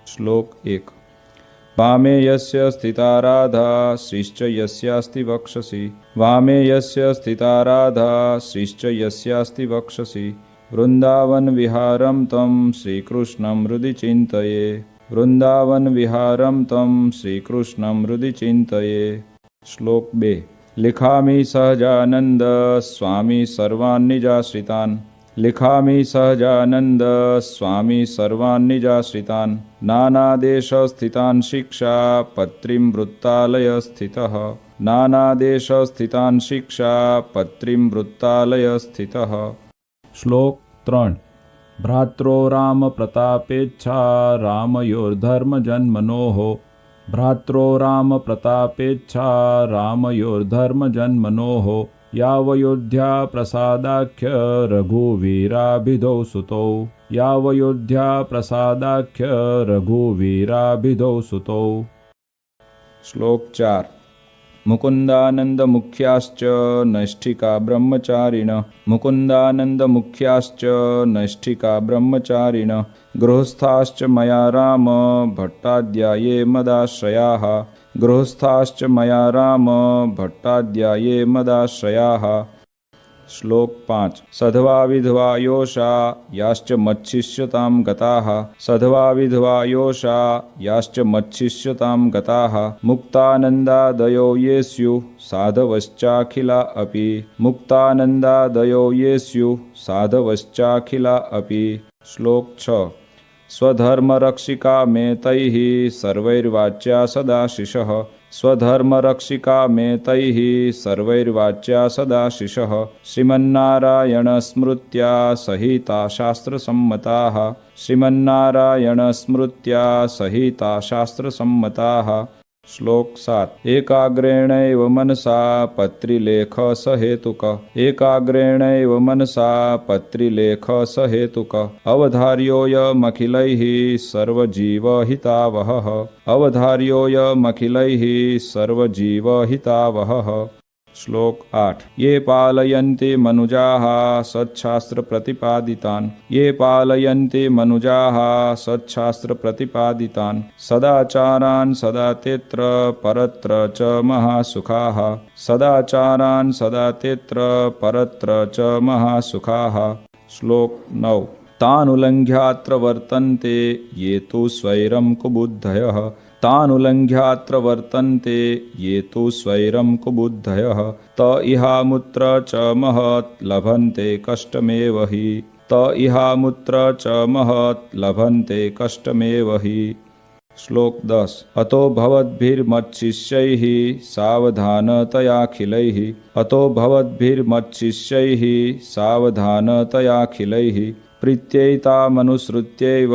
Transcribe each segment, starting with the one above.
श्लोक 1। वामे यस्य स्थिता राधा श्रीश्च यस्यास्ति वक्षसि। वामे यस्य स्थिता राधा श्रीश्च यस्यास्ति वक्षसि। वृंदावन विहारं तं श्रीकृष्णं हृदि चिन्तये। वृंदावन विहारं तं श्रीकृष्णं हृदि चिन्तये। श्लोक 2। लिखामि सहजानंद स्वामी सर्वान् निजाश्रितान्। लिखामि सहजानंद स्वामी सर्वान् निजाश्रितान्। नानादेशस्थितान् शिक्षा पत्रीं वृत्तालय स्थितः। नानादेशस्थितान् शिक्षा पत्रीं वृत्तालय स्थितः। श्लोक 3। भ्रात्रो राम प्रतापेच्छा रामयोर्धर्म जन्मनोः। भ्रात्रो राम प्रतापेच्छा रामयोर्धर्म जन्मनोः। यावयोध्या प्रसादाख्य रघुवीराभिधौ सुतौ। यावयोध्या प्रसादाख्य रघुवीराभिधौ सुतौ। श्लोक 4। मुकुंदानंद मुख्याश्च नैष्ठिका ब्रह्मचारिण। मुकुंदानंद मुख्याश्च नैष्ठिका ब्रह्मचारिण। गृहस्थाश्च मया राम भट्टाध्याये मदाश्रयाः। गृहस्थाश्च मया राम भट्टाध्याये मदाश्रयाः। श्लोक 5। सधवा विधवा योषा याश्च मच्छिष्यतां गताः। सधवा विधवा योषा याश्च मच्छिष्यतां गताः। मुक्तानन्दादयो ये स्युः साधवश्चाखिला अपि। मुक्तानन्दादयो ये स्युः साधवश्चाखिला अपि। श्लोक 6। स्वधर्मरक्षिका मे तैः सर्वैर्वाच्या सदाशिषः। स्वधर्मरक्षिका मे तैः सर्वैर्वाच्या सदाशिषः। श्रीमन्नारायणस्मृत्या सहिता शास्त्रसम्मताः। श्रीमन्नारायणस्मृत्या सहिता शास्त्रसम्मताः। श्लोक 7। एकाग्रेणैव मनसा पत्रिलेख सहेतुक। एकाग्रेणैव मनसा पत्रिलेख सहेतुक। अवधार्योऽयमखिलैः सर्वजीवहितावहः। अवधार्योऽयमखिलैः सर्वजीवहितावहः। श्लोक 8। ये पालयन्ति मनुजाः सच्छास्त्र प्रतिपादितान्। ये पालयन्ति मनुजाः सच्छास्त्र प्रतिपादितान्। सदाचारान् सदा तेत्र परत्र च महासुखाः। सदाचारान् सदा तेत्र परत्र च महासुखाः। श्लोक 9। तानुलङ्घ्यात्र वर्तन्ते ये तु स्वैरं कुबुद्धयः। तानुलङ्घ्यात्र वर्तन्ते ये तु स्वैरं कुबुद्धयः। त इहामुत्र च महत् लभन्ते कष्टमेव हि। त इहामुत्र च महत् लभन्ते कष्टमेव हि। श्लोक 10। अतो भवद्भिर्मच्छिष्यैः सावधानतयाखिलैः। अतो भवद्भिर्मच्छिष्यैः सावधानतयाखिलैः। प्रीत्यैतामनुसृत्यैव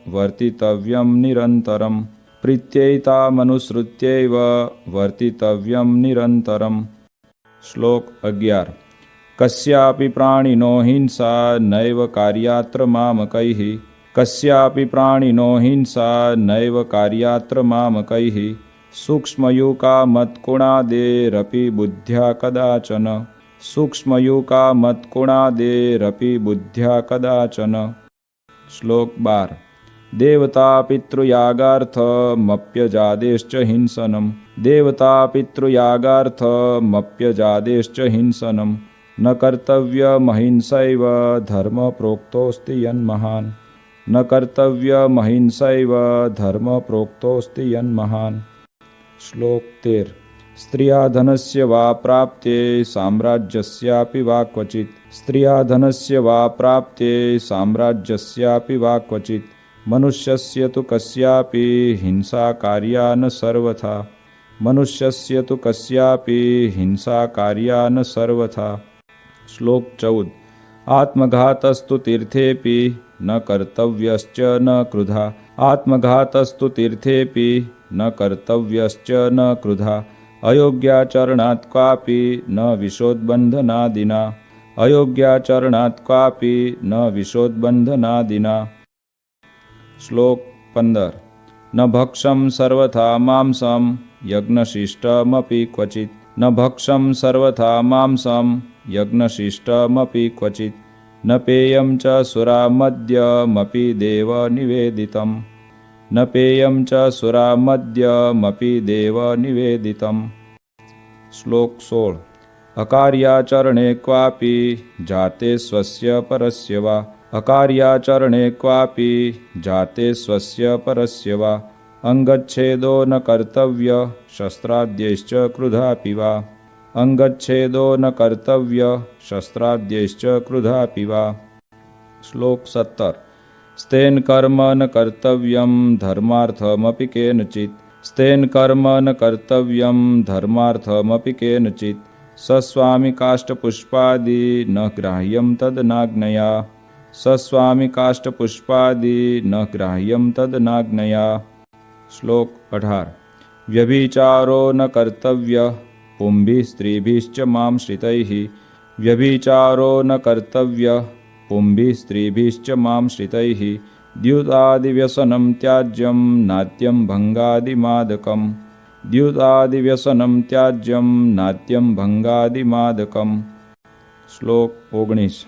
वर्तितव्यं निरन्तरम्। प्रीत्यैतामनुसृत्यैव वर्तितव्यं निरन्तरम्। श्लोक 11। कस्यापि प्राणिनो हिंसा नैव कार्यात्र मामकैः। कस्यापि प्राणिनो हिंसा नैव कार्यात्र मामकैः। सूक्ष्मयूका मत्कुणादेरपि बुद्ध्या कदाचन। सूक्ष्मयूका मत्कुणादेरपि बुद्ध्या कदाचन। श्लोक 12। देवता पितृयागार्थमप्यजादेश्च हिंसनम्। देवता पितृयागार्थमप्यजादेश्च हिंसनम्। न कर्तव्यमहिंसैव धर्म प्रोक्तोऽस्ति यन्महान्। न कर्तव्यमहिंसैव धर्म प्रोक्तोऽस्ति यन्महान्। श्लोक 13। स्त्रिया धनस्य वा प्राप्ते साम्राज्यस्यापि वा क्वचित्। स्त्रिया धनस्य वा प्राप्ते साम्राज्यस्यापि वा क्वचित्। मनुष्यस्य तु कस्यापि हिंसा कार्या न सर्वथा। मनुष्यस्य तु कस्यापि हिंसा कार्या न सर्वथा। श्लोक 14। आत्मघातस्तु तीर्थेऽपि न कर्तव्यश्च न क्रुधा। आत्मघातस्तु तीर्थेऽपि न कर्तव्यश्च न क्रुधा। अयोग्याचरणात् क्वापि न विशोद्बन्धनादिना। अयोग्याचरणात् क्वापि न विशोद्बन्धनादिना। श्लोक 15। न भक्षं सर्वथा मांसं यज्ञशिष्टमपि क्वचित्। न भक्षं सर्वथा मांसं यज्ञशिष्टमपि क्वचित्। न पेयं च सुरामद्यमपि देव निवेदितम्। न पेयं च सुरामद्यमपि देवनिवेदितम्। श्लोक 16। अकार्याचरणे क्वापि जाते स्वस्य परस्य वा अकार्याचरणे क्वापि जाते स्वस्य परस्य वा अंगच्छेदो न कर्तव्य शस्त्राद्यैश्च क्रुधापि वा अंगच्छेदो न कर्तव्य शस्त्राद्यैश्च क्रुधापि वा। श्लोक 17। स्तेन कर्म न कर्तव्यं धर्मार्थमपि केनचित् स्तेन कर्म न कर्तव्यं धर्मार्थमपि केनचित् सस्वामि काष्ठपुष्पादि न ग्राह्यं तदनाज्ञया सस्वामि काष्ठपुष्पादि न ग्राह्यं तदनाज्ञया। श्लोक 18। व्यभिचारो न कर्तव्यः पुंभिः स्त्रीभिश्च मां श्रितैः व्यभिचारो न कर्तव्यः पुंभिः स्त्रीभिश्च मां श्रितैः द्युतादिव्यसनं त्याज्यं नात्यं भंगादिमादकम् द्युतादिव्यसनं त्याज्यं नात्यं भंगादिमादकम्। श्लोक 19।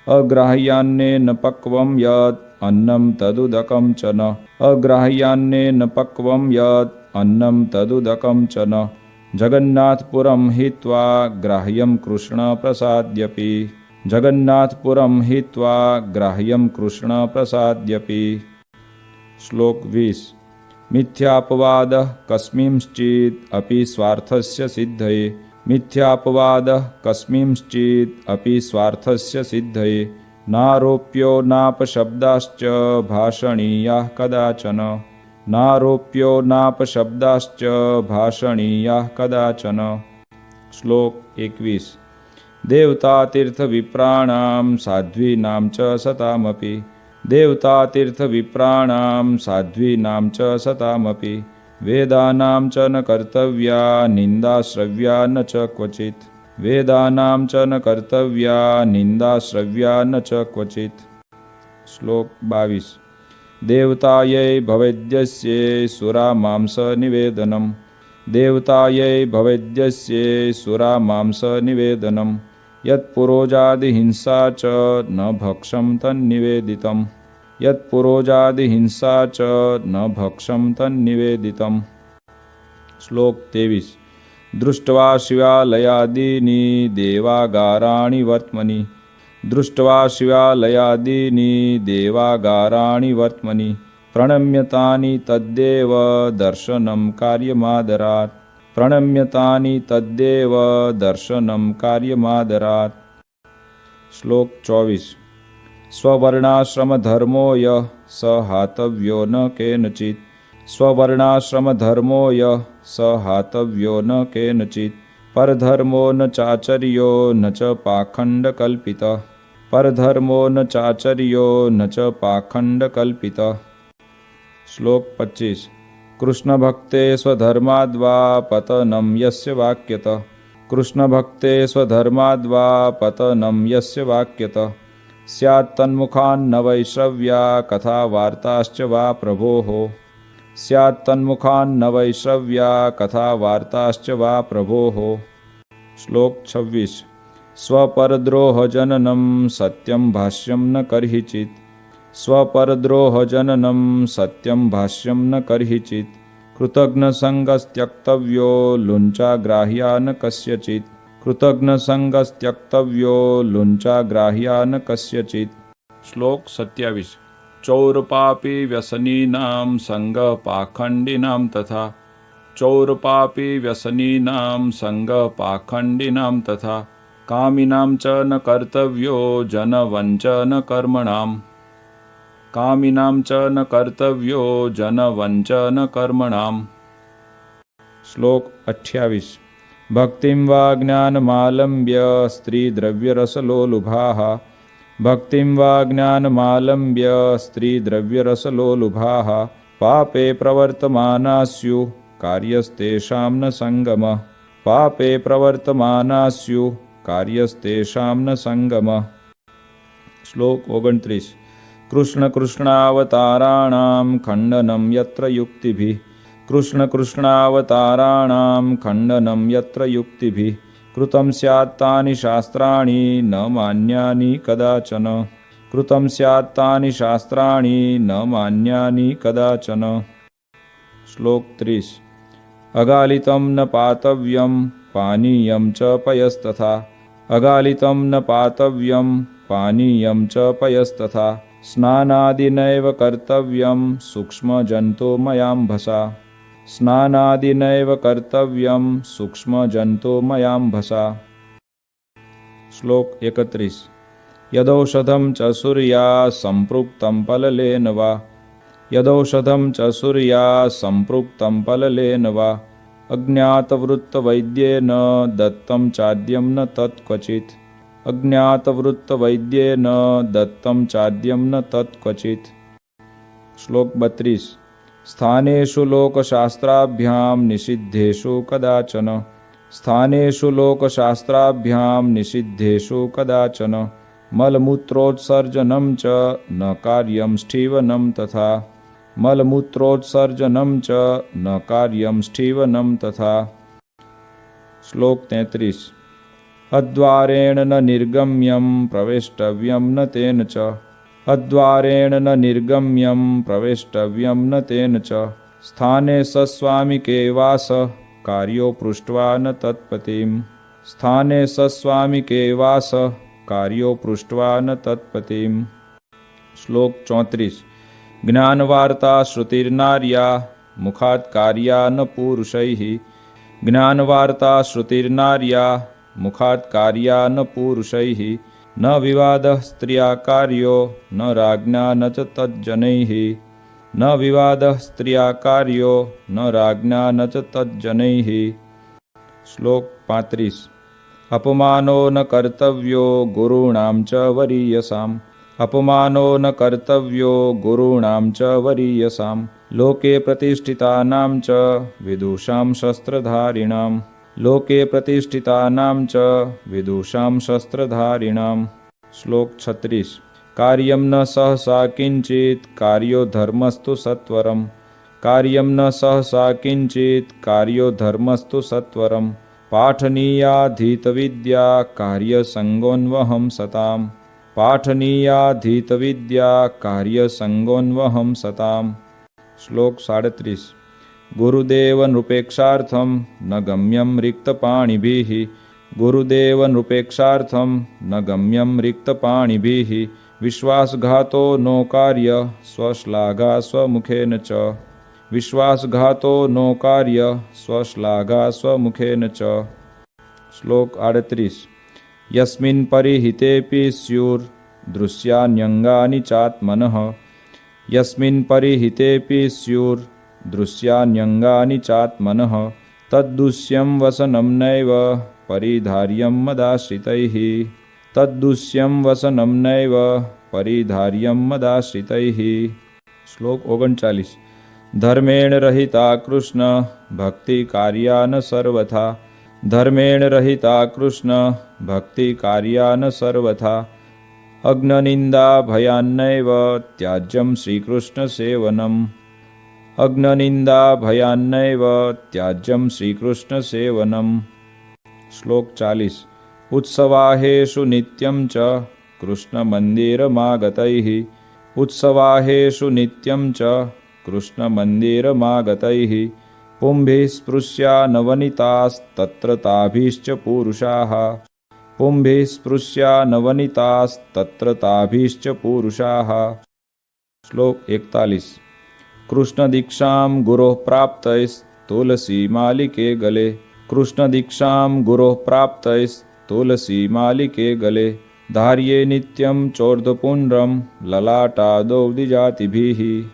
अग्राह्यान्नेन पक्वं यत् अन्नं तदुदकं च न अग्राह्यान्नेन पक्वं यत् अन्नं तदुदकं च न जगन्नाथपुरं हित्वा ग्राह्यं कृष्णप्रसाद्यपि जगन्नाथपुरं हित्वा ग्राह्यं कृष्णप्रसाद्यपि। श्लोक 20। मिथ्यापवादः कस्मिंश्चित् अपि स्वार्थस्य सिद्धये मिथ्यापवादः कस्मिंश्चित् अपि स्वार्थस्य सिद्धये नारोप्यो नापशब्दाश्च भाषणीयाः कदाचन नारोप्यो नापशब्दाश्च भाषणीयाः कदाचन। श्लोक 21। देवतातीर्थविप्राणां साध्वीनां च सतामपि देवतातीर्थविप्राणां साध्वीनां च सतामपि वेदानां च न कर्तव्या निन्दाश्रव्या न च क्वचित् वेदानां च न कर्तव्या निन्दाश्रव्या न च क्वचित्। श्लोक 22। देवतायै भवेद्यस्ये सुरामांसनिवेदनम् देवतायै भवेद्यस्ये सुरामांसनिवेदनम् यत्पुरोजादिहिंसा च न भक्षं तन्निवेदितम् यत्पुरोजादिहिंसा च न भक्षं तन्निवेदितम्। श्लोक 23। दृष्ट्वा शिवालयादीनि देवागाराणि वर्त्मनि दृष्ट्वा शिवालयादीनि देवागाराणि वर्त्मनि प्रणम्यतानि तद्देव दर्शनं कार्यमादरात् प्रणम्यतानि तद्देव दर्शनं कार्यमादरात्। श्लोक 24। स्ववर्णाश्रमधर्मो यः स हातव्यो न केनचित् स्ववर्णाश्रमधर्मो यः स हातव्यो न केनचित् परधर्मो न चाचर्यो न च पाखण्डकल्पितः परधर्मो न चाचर्यो न च पाखण्डकल्पितः। श्लोक 25। कृष्णभक्ते स्वधर्माद्वा पतनं यस्य वाक्यतः कृष्णभक्ते स्वधर्माद्वा पतनं यस्य वाक्यतः स्यात् तन्मुखान्न वैश्रव्या कथा वार्ताश्च वा प्रभोः स्यात् तन्मुखान्न वैश्रव्या कथा वार्ताश्च वा प्रभोः। श्लोक 26। स्वपरद्रोहजननं सत्यं भाष्यं न कर्हिचित् स्वपरद्रोहजननं सत्यं भाष्यं न कर्हिचित् कृतघ्नसङ्गस्त्यक्तव्यो लुञ्चाग्राह्या न कस्यचित् कृतघ्नसङ्गस्त्यक्तव्यो लुञ्चाग्राह्या न कस्यचित्। श्लोक 27। चौरपापी व्यसनीनां संगपाखण्डिनां तथा चौरपापी व्यसनीनां संगपाखण्डिनां तथा कामिनां च न कर्तव्यो जनवञ्चन कर्मणाम् कामिनां च न कर्तव्यो जनवञ्चन कर्मणाम्। श्लोक 28। भक्तिं वा ज्ञानमालम्ब्य स्त्रीद्रव्यरसलोलुभाः भक्तिं वा ज्ञानमालम्ब्य स्त्रीद्रव्यरसलोलुभाः पापे प्रवर्तमाना स्युः कार्यस्तेषां न सङ्गमः पापे प्रवर्तमाना स्युः कार्यस्तेषां न सङ्गमः। श्लोक 29। कृष्ण कृष्णावताराणां खण्डनं यत्र युक्तिभिः कृष्ण कृष्णावताराणां खण्डनं यत्र युक्तिभिः कृतं स्यात् तानि शास्त्राणि न मान्यानि कदाचन कृतं स्यात् तानि शास्त्राणि न मान्यानि कदाचन। श्लोक 30। अगालितं न पातव्यं पानीयं च पयस्तथा। अगालितं न पातव्यं पानीयं च पयस्तथा। स्नानादिनैव कर्तव्यं सूक्ष्मजन्तुमयाम्भसा। स्नानादिनैव कर्तव्यं सूक्ष्मजन्तुमयाम्भसा। श्लोक 31। यदौषधं च सूर्या सम्पृक्तं पललेन वा। यदौषधं च सूर्या सम्पृक्तं पललेन वा। अज्ञातवृत्तवैद्येन दत्तं चाद्यं न तत्क्वचित्। अज्ञातवृत्तवैद्येन दत्तं चाद्यं न तत्क्वचित्। श्लोक 32। स्थानेषु लोकशास्त्राभ्यां निषिद्धेषु कदाचन। स्थानेषु लोकशास्त्राभ्यां निषिद्धेषु कदाचन। मलमूत्रोत्सर्जनं च न कार्यं स्ठीवनं तथा। मलमूत्रोत्सर्जनं च न कार्यं स्ठीवनं तथा। श्लोक 33। अद्वारेण न निर्गम्यं प्रवेष्टव्यं न तेन च। अद्वारेण न निर्गम्यं प्रवेष्टव्यं न तेन च। स्थाने सस्वामिके वास कार्यो पृष्ट्वा न तत्पतिम्। स्थाने सस्वामिके वास कार्यो पृष्ट्वा न तत्पतिम्। श्लोक 34। ज्ञानवार्ता श्रुतिर्नार्या मुखात् कार्या न पुरुषैः। ज्ञानवार्ता श्रुतिर्नार्या मुखात् कार्या न पुरुषैः। न विवादः स्त्रिया कार्यो न राज्ञा न च तज्जनैः। न विवादः स्त्रिया कार्यो न राज्ञा न च तज्जनैः। श्लोक 35। अपमानो न कर्तव्यो गुरूणां च वरीयसाम्। अपमानो न कर्तव्यो गुरूणां च वरीयसां। लोके प्रतिष्ठितानां च विदुषां शस्त्रधारिणां। लोके प्रतिष्ठितानां च विदुषां शस्त्रधारिणां। श्लोक 36। कार्यं न सहसा किंचित् कार्यो धर्मस्तु सत्वरम्। कार्यं न सहसा किंचित् कार्यो धर्मस्तु सत्वरम्। पाठनीयाधीतविद्या कार्यसङ्गोन्वहं सताम्। पाठनीयाधीतविद्या कार्यसङ्गोन्वहं सताम्। श्लोक 37। गुरुदेव नृपेक्षार्थं न गम्यं रिक्तपाणिभिः। गुरुदेव नृपेक्षार्थं न गम्यं रिक्तपाणिभिः। विश्वासघातो नो कार्य स्वश्लाघा स्वमुखेन च। विश्वासघातो नो कार्य स्वश्लाघा स्वमुखेन च। श्लोक 38। यस्मिन् परिहितेऽपि स्युर्दृश्यान्यङ्गानि चात्मनः। यस्मिन् परिहितेऽपि स्युर्दृश्यान्यङ्गानि चात्मनः। तद्दुष्यं वसनं नैव परिधार्यं मदाश्रितैः। तद्दुष्यं वसनं नैव परिधार्यं मदाश्रितैः। श्लोक 39। धर्मेण रहिता कृष्ण भक्ति कार्या न सर्वथा। धर्मेण रहिता कृष्ण भक्ति कार्या न सर्वथा। अग्ननिंदा भयान्नैव त्याज्यं श्रीकृष्ण सेवनम्। अग्ननिंदा भयान्नैव त्याज्यं श्रीकृष्ण सेवनम्। श्लोक 40। उत्सवाहेषु नित्यं च कृष्णमन्दिरमागतैः। उत्सवाहेषु नित्यं च कृष्णमन्दिरमागतैः। पुंभिः स्पृश्या नवनीतास्तत्र ताभिश्च पुरुषाः। पुंभिः स्पृश्या नवनीतास्तत्र ताभिश्च पुरुषाः। श्लोक 41। कृष्णदीक्षां गुरोः प्राप्तैस्तुलसी मालिके गले। कृष्णदीक्षां गुरोः प्राप्तैस्तुलसी मालिके गले। धार्ये नित्यं चोर्ध्वपुण्ड्रं ललाटादौ द्विजातिभिः।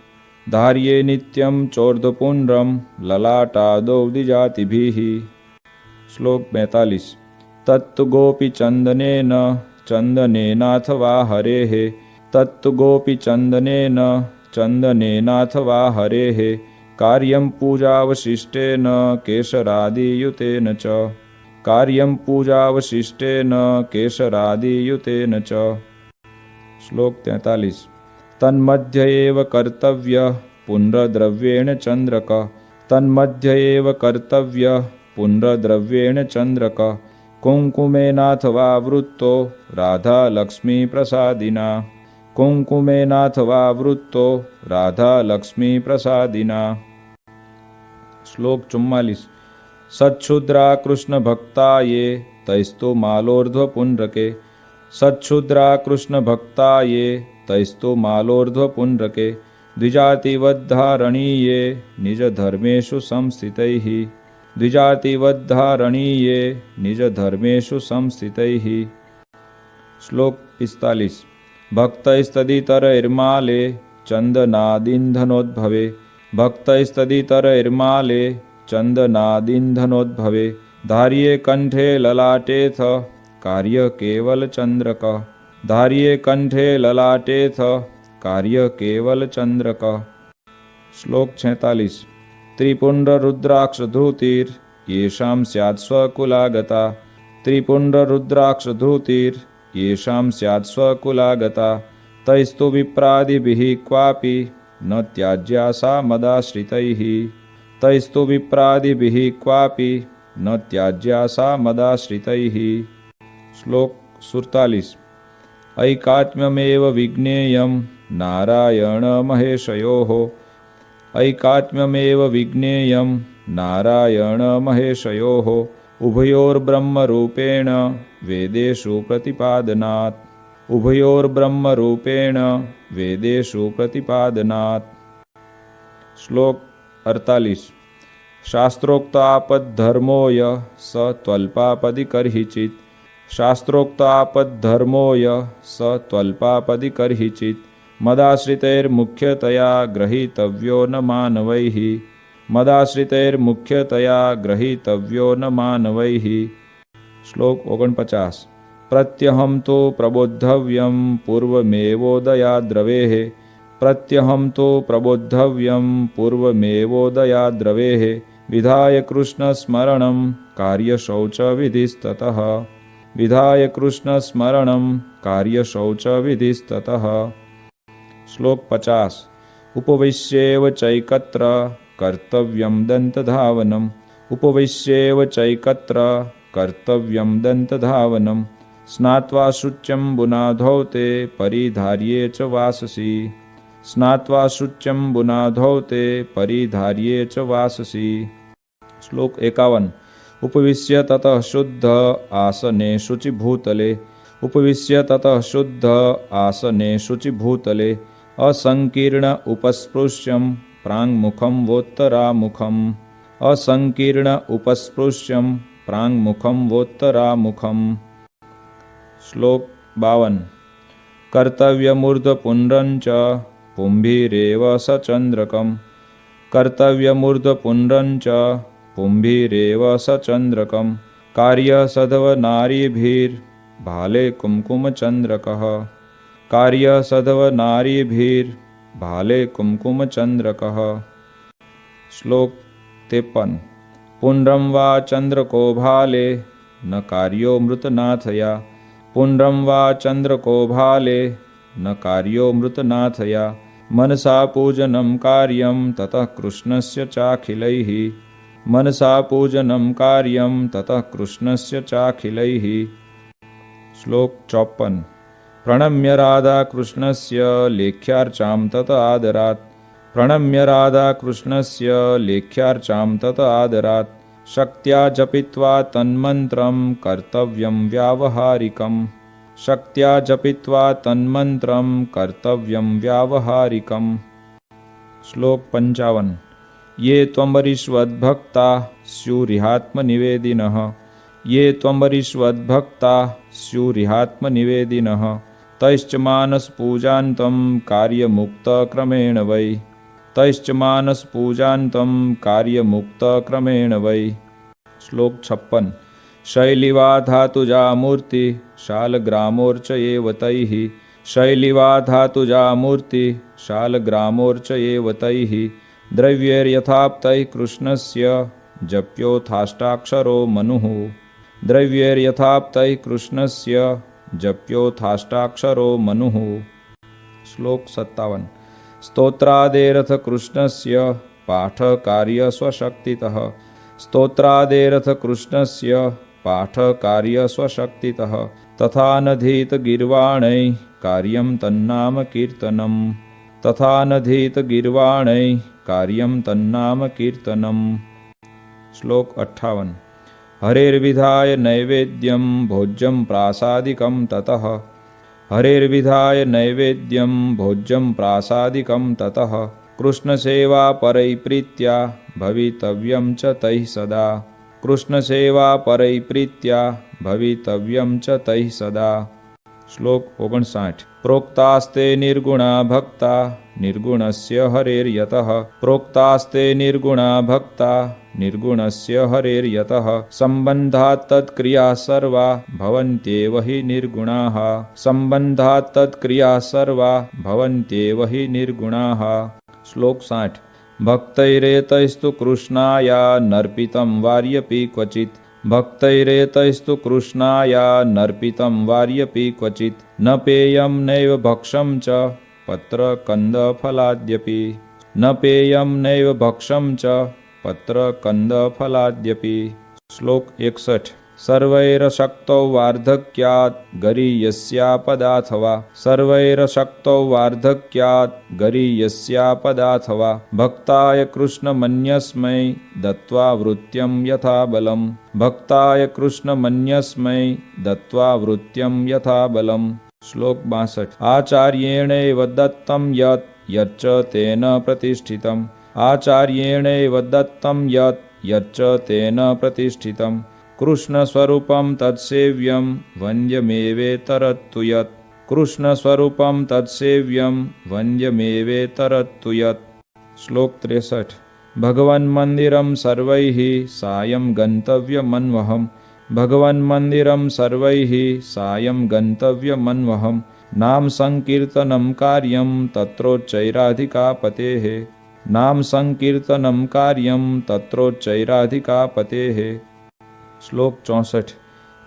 धार्ये नित्यं चोर्ध्वपुण्ड्रं ललाटादौ द्विजातिभिः। श्लोक 42। तत्तु गोपीचन्दनेन चन्दनेनाथवा हरेः। तत्तु गोपीचन्दनेन चन्दनेनाथवा हरेः। कार्यं पूजावशिष्टेन केशरादियुतेन च। कार्यं पूजावशिष्टेन केशरादियुतेन च। श्लोक 43। तन्मध्य एव कर्तव्यः पुण्ड्रद्रव्येण चन्द्रक। तन्मध्य एव कर्तव्यः पुण्ड्रद्रव्येण चन्द्रक। कुङ्कुमेनाथवा वृत्तो राधा लक्ष्मी प्रसादिना। कुङ्कुमेनाथवा वृत्तो राधा लक्ष्मी प्रसादिना। श्लोक 44। सच्छुद्रा कृष्ण भक्ता ये तैस्तु मालोर्ध्व पुण्ड्रके। सच्छुद्रा कृष्ण भक्ता ये तैस्तु मालोर्ध्व पुण्ड्रके। द्विजातिवद्धारणीये निज धर्मेषु संस्थितैः। द्विजातिवद्धारणीये निज धर्मेषु संस्थितैः। श्लोक 45। भक्तैस्तदितरैर्माले चन्दनादिन्धनोद्भवे। भक्तैस्तदितरैर्माले चन्दनादिन्धनोद्भवे। धार्ये कंठे ललाटेथ कार्य केवल चंद्रक। धार्ये कंठे ललाटेथ कार्य केवल चंद्रक। श्लोक 46। त्रिपुंड्र रुद्राक्ष धृतिर येषां स्यात् स्वकुलागता। त्रिपुंड्र रुद्राक्ष धृतिर येषां स्यात् स्वकुलागता। तैस्तु विप्रादिभिः क्वापि न त्याज्या सा मदाश्रितैः। तैस्तु विप्रादिभिः क्वापि न त्याज्या सा मदाश्रितैः। श्लोक 47। ऐकात्म्यमेव विज्ञेयं नारायण महेशयोः। ऐकात्म्यमेव विज्ञेयं नारायण महेशयोः। उभयोर्ब्रह्मरूपेण वेदेषु प्रतिपादनात्। उभयोर्ब्रह्मरूपेण वेदेषु प्रतिपादनात्। श्लोक 48। शास्त्रोक्तापद्धर्मो यः स त्वल्पापदिकर्हिचित्। शास्त्रोक्तापद्धर्मो यः स त्वल्पापदिकर्हिचित्। मदाश्रितैर्मुख्यतया ग्रहीतव्यो न मानवैः। मदाश्रितैर्मुख्यतया ग्रहीतव्यो न मानवैः। श्लोक 49। प्रत्यहं तो प्रबोद्धव्यं पूर्वमेवोदयाद्रवेः। प्रत्यहं तो प्रबोद्धव्यं पूर्वमेवोदयाद्रवेः। विधाय कृष्णस्मरणं कार्यशौचविधिस्ततः। विधाय कृष्णस्मरणं कार्यशौचविधिस्ततः। श्लोक 50। उपविश्येव चैकत्र कर्तव्यं दन्तधावनम्। उपविश्येव चैकत्र कर्तव्यं दन्तधावनम्। स्नात्वा शुच्यम्बुनाधौ ते परिधार्ये च वाससि। स्नात्वा शुच्यम्बुनाधौ ते परिधार्ये च वाससि। श्लोक 51। उपविश्य ततः शुद्ध आसने शुचिभूतले। उपविश्य ततः शुद्ध आसने शुचिभूतले। असंकीर्ण उपस्पृश्यं प्राङ्मुखं वोत्तरामुखम्। असंकीर्ण उपस्पृश्यं प्राङ्मुखं वोत्तरामुखम्। श्लोक 52। कर्तव्यमूर्ध्वपुण्ड्रं च पुंभिरेव सचन्द्रकम्। कर्तव्यमूर्ध्वपुण्ड्रं च पुंभिरेव सचन्द्रकम्। कार्यसधवनारीभिर्भाले कुङ्कुमचन्द्रकः। कार्यसधवनारीभिर्भाले कुङ्कुमचन्द्रकः। श्लोक 53। पुण्ड्रं वा चन्द्रको भाले न कार्यो मृतनाथया। पुण्ड्रं वा चन्द्रको भाले न कार्यो मृतनाथया। मनसा पूजनं कार्यं ततः कृष्णस्य चाखिलैः। मनसा पूजनं कार्यं ततः कृष्णस्य चाखिलैः। श्लोक 54। प्रणम्य राधा कृष्णस्य लेख्यार्चां तत आदरात्। प्रणम्य राधा कृष्णस्य लेख्यार्चां तत आदरात्। शक्त्या जपित्वा तन्मन्त्रं कर्तव्यं व्यावहारिकम्। शक्त्या जपित्वा तन्मन्त्रं कर्तव्यं व्यावहारिकम्। श्लोक 55। ये त्वमरीष्वद्भक्ता स्युरिहात्मनिवेदिनः। ये त्वमरीष्वद्भक्ता स्युरिहात्मनिवेदिनः। तैश्च मानसपूजान्तं कार्यमुक्तक्रमेण वै। तैश्च मानसपूजान्तं कार्यमुक्तक्रमेण वै। श्लोक 56। शैलिवा धातुजा मूर्ति शालग्रामोर्चयेव तैः। शैलिवा धातुजा मूर्ति शालग्रामोर्चयेव तैः। द्रव्यैर्यथाप्तैः कृष्णस्य जप्योथाष्टाक्षरो मनुः। द्रव्यैर्यथाप्तैः कृष्णस्य जप्योथाष्टाक्षरो मनुः। श्लोक 57। स्तोत्रादेरथ कृष्णस्य पाठकार्य स्वशक्तितः। स्तोत्रादेरथ कृष्णस्य पाठकार्य स्वशक्तितः। तथा नधीत गीर्वाणैः कार्यं तन्नाम कीर्तनम् तथा नधीत गीर्वाणैः कार्यं तन्नाम कीर्तनम्। श्लोक 58। हरेर्विधाय नैवेद्यं भोज्यं प्रासादिकं ततः हरेर्विधाय नैवेद्यं भोज्यं प्रासादिकं ततः कृष्णसेवा परैप्रीत्या भवितव्यं च तैः सदा कृष्णसेवा परैप्रीत्या भवितव्यं च तैः सदा। श्लोक 59। प्रोक्तास्ते निर्गुणा भक्ता निर्गुणस्य हरेर्यतः प्रोक्तास्ते निर्गुणा भक्ता निर्गुणस्य हरेर्यतः सम्बन्धात् तत्क्रियाः सर्वा भवन्त्येव हि निर्गुणाः सम्बन्धात् तत्क्रियाः सर्वा भवन्त्येव हि निर्गुणाः। श्लोक 60। भक्तैरेतैस्तु कृष्णाया नर्पितं वार्यपि क्वचित् भक्तैरेतैस्तु कृष्णाया नर्पितं वार्यपि क्वचित् न पेयं नैव भक्षं च पत्रकन्दफलाद्यपि न पेयं नैव भक्षं च पत्रकन्दफलाद्यपि। श्लोक 61। सर्वैरशक्तौ वार्धक्यात् गरीयस्यापदाथवा सर्वैरशक्तौ वार्धक्यात् गरीयस्यापदाथवा भक्ताय कृष्णमन्यस्मै दत्त्वा वृत्यं यथा बलम् भक्ताय कृष्णमन्यस्मै दत्त्वा वृत्यं यथा बलम्। श्लोक 62। आचार्येणैव दत्तं यत् यच्च तेन प्रतिष्ठितम् आचार्येणैव दत्तं यत् यच्च तेन प्रतिष्ठितम् कृष्णस्वरूपं तत्सेव्यं वन्द्यमेवेतरत्तु यत् कृष्णस्वरूपं तत्सेव्यं वन्द्यमेवेतरत्तु यत्। श्लोक 63। भगवन्मन्दिरं सर्वैः सायं गन्तव्यमन्वहम् भगवन्मन्दिरं सर्वैः सायं गन्तव्यमन्वहम् नाम संकीर्तनं कार्यं तत्रोच्चैराधिकापतेः नाम संकीर्तनं कार्यं तत्रोच्चैराधिकापतेः। श्लोक 64।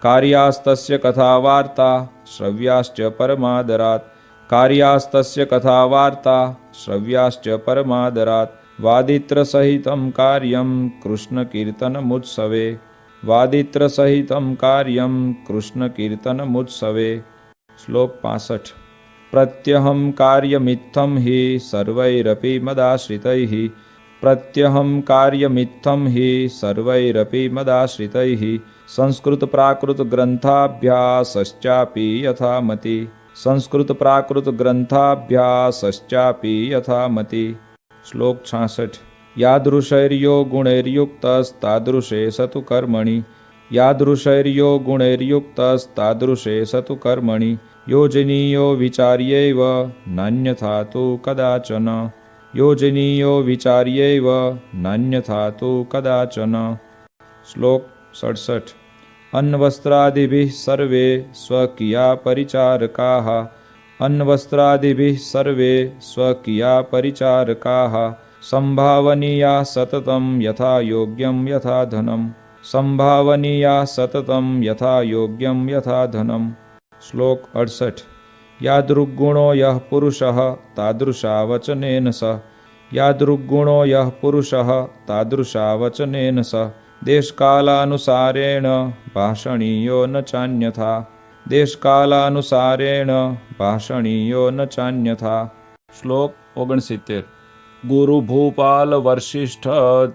कार्यास्तस्य कथावार्ता श्रव्याश्च परमादरात् कार्यास्तस्य कथावार्ता श्रव्याश्च परमादरात् वादित्रसहितं कार्यं कृष्णकीर्तनमुत्सवे वादित्रसहितं कार्यं कृष्णकीर्तनमुत्सवे। श्लोक 65। प्रत्यहं कार्यमित्थं हि सर्वैरपि मदाश्रितैः प्रत्यहं कार्यमित्थं हि सर्वैरपि मदाश्रितैः संस्कृतप्राकृतग्रन्थाभ्यासश्चापि यथामति संस्कृतप्राकृतग्रन्थाभ्यासश्चापि यथामति। श्लोक 66। यादृशैर्यो गुणैर्युक्तस्तादृशे स तु कर्मणि यादृशैर्यो गुणैर्युक्तस्तादृशे स तु कर्मणि योजनीयो विचार्यैव नान्यथा तु कदाचन योजनीयो विचार्यैव नान्यथा तु कदाचन। श्लोक 67। अन्नवस्त्रादिभिः सर्वे स्वकीया परिचारकाः अन्नवस्त्रादिभिः सर्वे स्वकीया परिचारकाः संभावनीया सततं यथा योग्यं यथा धनं संभावनीया सततं यथा योग्यं यथा धनं। श्लोक 68। यादृग्गुणो यः पुरुषः तादृशा वचनेन स यादृग्गुणो यः पुरुषः तादृशा वचनेन स देशकालानुसारेण भाषणीयो न चान्यथा देशकालानुसारेण भाषणीयो न चान्यथा। श्लोक 69। गुरुभूपाल वशिष्ठ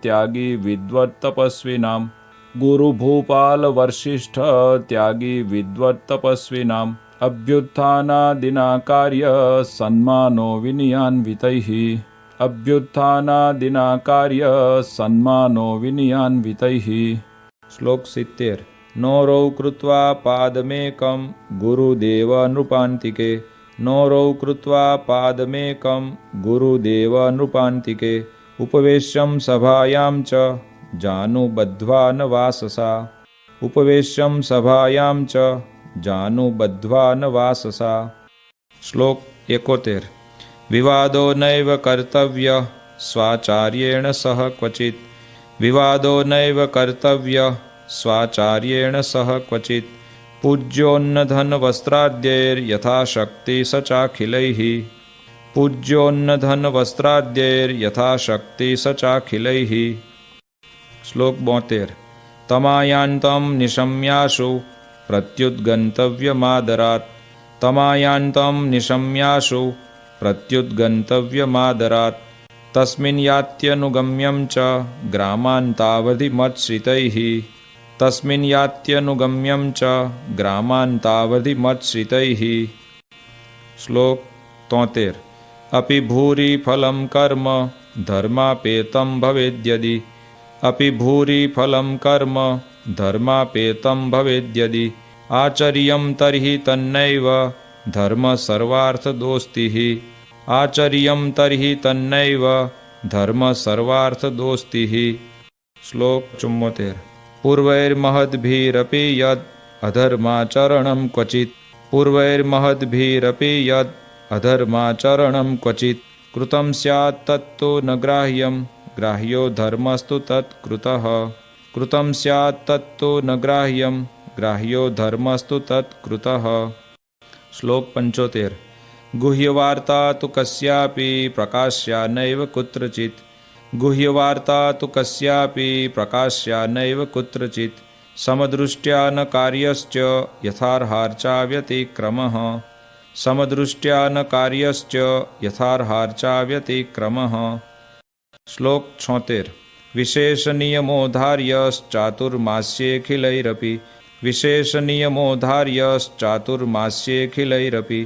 त्यागी विद्वत् तपस्विनाम् गुरुभूपाल वशिष्ठ त्यागी विद्वत् तपस्विनाम् अभ्युत्थानादिना कार्य सन्मानो विनयान्वितैः अभ्युत्थानादिना कार्य सन्मानो विनयान्वितैः। श्लोक 70। नौरौ कृत्वा पादमेकं गुरुदेव नृपान्तिके नौरौ कृत्वा पादमेकं गुरुदेव नृपान्तिके उपवेश्यं सभायां च जानुबद्ध्वा न वाससा उपवेश्यं सभायां च जानुबद्ध्वा न वाससा। श्लोक 71। विवादो नैव कर्तव्यः स्वाचार्येण सह क्वचित् विवादो नैव कर्तव्यः स्वाचार्येण सह क्वचित् पूज्योन्नधनवस्त्राद्यैर्यथाशक्ति स चाखिलैः पूज्योन्नधनवस्त्राद्यैर्यथाशक्ति स चाखिलैः। श्लोक 72। तमायान्तं निशम्याशु प्रत्युद्गन्तव्यमादरात् तमायान्तं निशम्याशु प्रत्युद्गन्तव्यमादरात् तस्मिन् यात्यनुगम्यं च ग्रामान्तावधिमत्श्रितैः तस्मिन् यात्यनुगम्यं च ग्रामान्तावधिमत्श्रितैः। श्लोक 73। अपि भूरि फलं कर्म धर्मापेतं भवेद्यदि अपि भूरि फलं कर्म धर्मापेतं भवेद्यदि आचर्यं तर्हि तन्नैव धर्म सर्वार्थदोस्तिः आचर्यं तर्हि तन्नैव धर्म सर्वार्थदोस्तिः। श्लोक 74। पूर्वैर्महद्भिरपि यद् अधर्माचरणं क्वचित् पूर्वैर्महद्भिरपि यद् अधर्माचरणं क्वचित् कृतं स्यात् तत्तु न ग्राह्यं ग्राह्यो धर्मस्तु तत्कृतः कृतं स्यात् तत्तु न ग्राह्यं ग्राह्यो धर्मस्तु तत्कृतः। श्लोक 75। गुह्यवार्ता तु कस्यापि प्रकाश्या नैव कुत्रचित् गुह्यवार्ता तु कस्यापि प्रकाश्या नैव कुत्रचित् समदृष्ट्या न कार्यश्च यथार्हार्चा व्यतिक्रमः समदृष्ट्या न कार्यश्च यथार्हार्चा व्यतिक्रमः। श्लोक 76। विशेषनियमोधार्यश्चातुर्मास्येऽखिलैरपि विशेषनियमोधार्यश्चातुर्मास्येऽखिलैरपि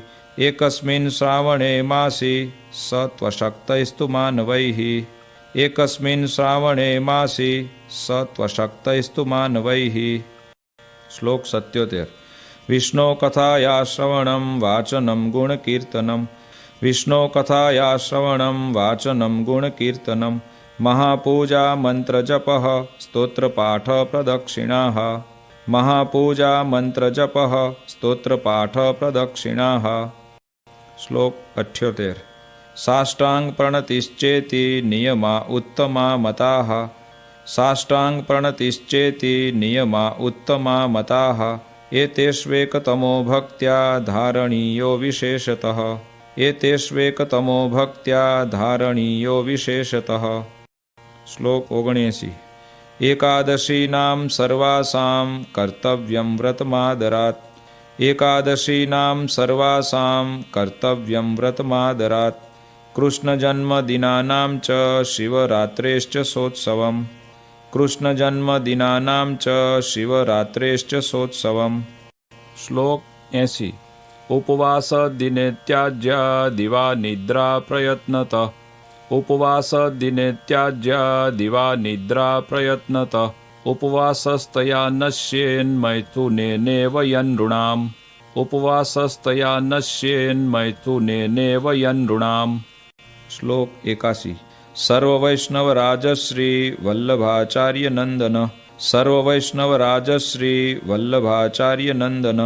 एकस्मिन् श्रावणे मासि स त्वशक्तैस्तु मानवैः एकस्मिन् श्रावणे मासि स त्वशक्तैस्तु मानवैः। श्लोक 77। विष्णो कथाया श्रवणं वाचनं गुणकीर्तनं विष्णो कथाया श्रवणं वाचनं गुणकीर्तनं महापूजा मंत्रजपः स्तोत्रपाठ प्रदक्षिणाः महापूजा मंत्रजपः स्तोत्रपाठ प्रदक्षिणाः। श्लोक 78। साष्टांग प्रणतिश्चेति नियमा उत्तमा मताः साष्टांग प्रणतिश्चेति नियमा उत्तमा मताः एतेष्वेकतमो भक्त्या धारणीयो विशेषतः एतेष्वेकतमो भक्त्या धारणीयो विशेषतः। श्लोक 79। एकादशीनां सर्वासां कर्तव्यं व्रतमादरात् एकादशीनां सर्वासां कर्तव्यं व्रतमादरात् कृष्णजन्मदिनानां च शिवरात्रेश्च सोत्सवम् कृष्णजन्मदिनानां च शिवरात्रेश्च सोत्सवम्। श्लोक 80। उपवास दिने त्याज्या दिवा निद्रा प्रयत्नतः उपवास दिने त्याज्या दिवा निद्रा प्रयत्नतः उपवासस्तया नश्येन्मैथुनेनेव यनृणाम् उपवासस्तया नश्येन्मैथुनेनेव यनृणाम्। श्लोक 81। सर्ववैष्णवराजश्री वल्लभाचार्य नंदन सर्ववैष्णवराजश्री वल्लभाचार्य नंदन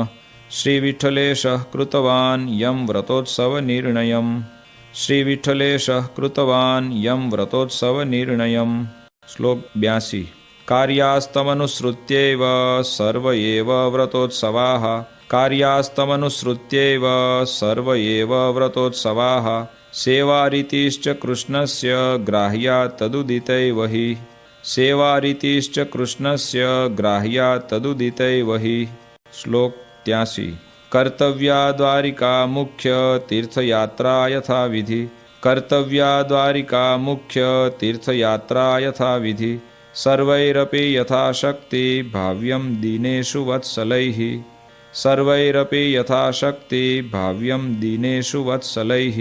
श्रीविठ्ठलेशः कृतवान् यं व्रतोत्सवनिर्णयम् श्रीविठ्ठलेशः कृतवान् यं व्रतोत्सवनिर्णयम्। श्लोक 82। कार्यास्तमनुसृत्यैव सर्व एव व्रतोत्सवाः कार्यास्तमनुसृत्यैव सर्व एव व्रतोत्सवाः सेवारीतिश्च कृष्णस्य ग्राह्या तदुदितैव हि सेवारीतिश्च कृष्णस्य ग्राह्या तदुदितैव हि। श्लोक 83। कर्तव्या द्वारिका मुख्य तीर्थयात्रा यथा विधि कर्तव्या द्वारिका मुख्य तीर्थयात्रा यथा विधि सर्वैरपि यथाशक्ति भाव्यं दीनेषु वत्सलैः सर्वैरपि यथाशक्ति भाव्यं दीनेषु वत्सलैः।